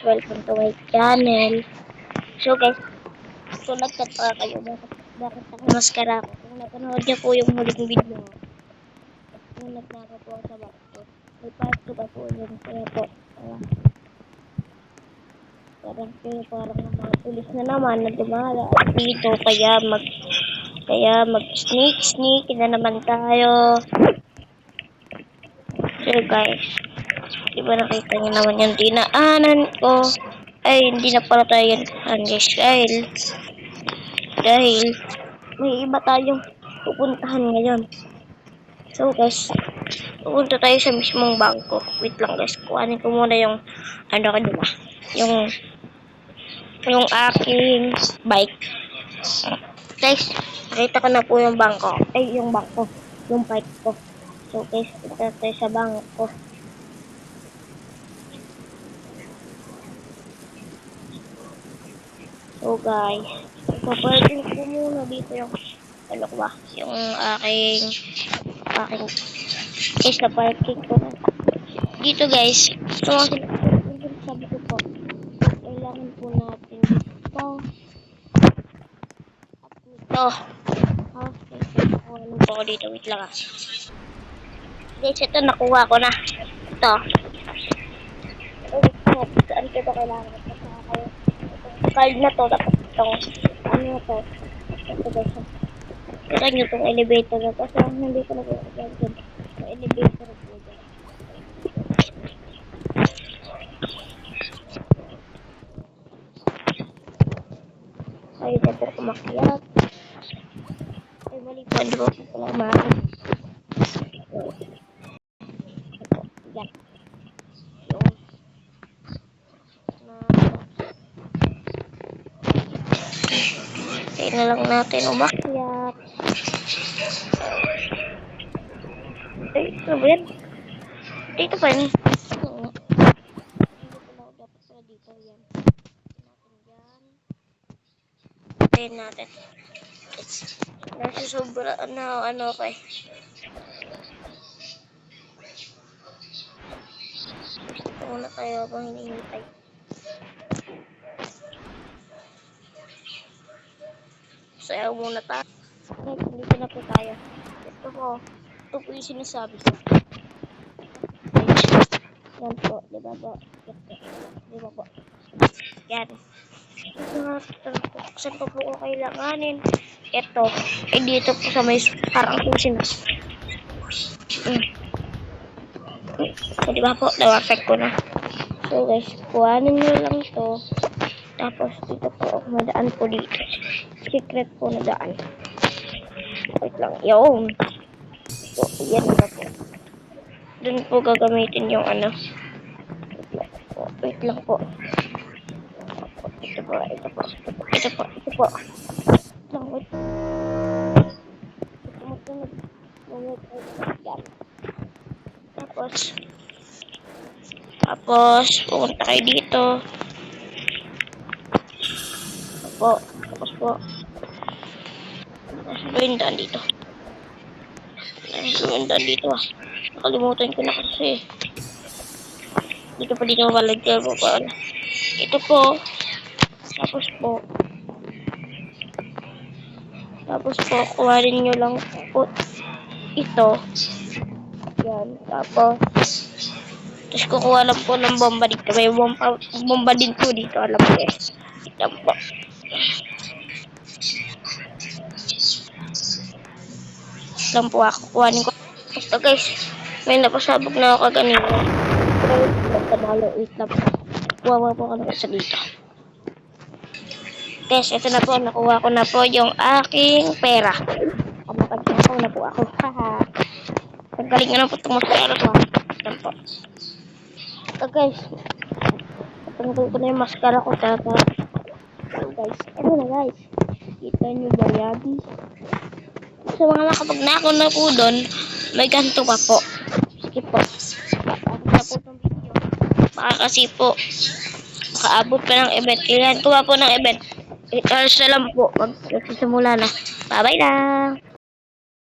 welcome to my channel. So guys, kung nagtataka kayo, bakit nakamaskara ako? Kung napanood niyo po yung huling video, kung nagnakaw po ako sa bangko, may part 2 pa po yun. Kaya po, parang mga pulis na naman na dumala dito. Kaya mag sneak na naman tayo. So guys, diba nakita niyo naman yung dinaanan ko? Ay, hindi na pala tayo yan, guys. Dahil may iba tayong pupuntahan ngayon. So guys, pupunta tayo sa mismong bangko. Wait lang guys, kuhanin ko muna yung ano ka diba? Yung aking bike. Guys, nakita ko na po yung bangko. Ay, yung bangko. Yung bike ko. So guys, punta tayo sa bangko. So guys, paparking ko muna dito yung ano ko ba? Yung aking guys, na parking ko na. Dito guys, so sabi ko po, kailangan po natin dito at dito. Okay, kuhanin po ako dito. Wait lang guys, ito nakuha ko na. Ito. Saan ko ito kailangan? Card na to, dapat itong ano to. Ito guys. Kita nyo itong elevator na to. So, hindi ko na po yung elevator po dyan. Ay, na po kumakyat. Ay, mali po. Hindi po pala umakit. Yan. Tayo na lang natin umakyat. Ay, ano ba yan? Dito pa yun. Dapat pala dito yan. Tayo natin. Nasa sobra, ano kay. Ito muna tayo habang hinihintay. Sayaw muna tayo. Dito na po tayo. Ito po yung sinasabi ko. Yan po, diba po? Diba po? Yan. Saan pa po ko kailanganin? Ito. Eh, dito po sa may parang pusin. So, diba po? Na-perfect ko na. So, guys, kuhanin nyo lang ito. Tapos, dito po, madaan po dito. Secret po na daan. Wait lang. Yun. So, yan na po. Doon po gagamitin yung ano. Wait lang po. Ito po. Lang, wait. Tapos, pupunta kayo dito. Tapos po. Yung daan dito. Nakalimutan ko na kasi. Dito malagyan po pa. Ito po. Tapos po, kuhanin nyo lang po ito. Yan. Tapos kukuha lang po ng bomba dito. May bomba din po dito. Alam ko eh. Ito po. Lang po ako. Kuhanin ko. Basta guys, may napasabog na ako kanina. Pero, wait lang po. Kuha po ako na sa dito. Guys, ito na po. Nakuha ko na po yung aking pera. Nakapagsasaw na po ako. Haha. Nagaling nga na po itong maskara ko. Yan po. So guys, patungkol ko na yung maskara ko. So guys, ito na guys. Kita nyo ba yan? Sa mga nakapag-nako na po doon, may ganito pa po. Sige po. Paabot na po itong video. Baka kasi po, makaabot pa ng event. Kailangan ko pa po ng event. 8 hours na lang po. Magsisimula na. Bye-bye na.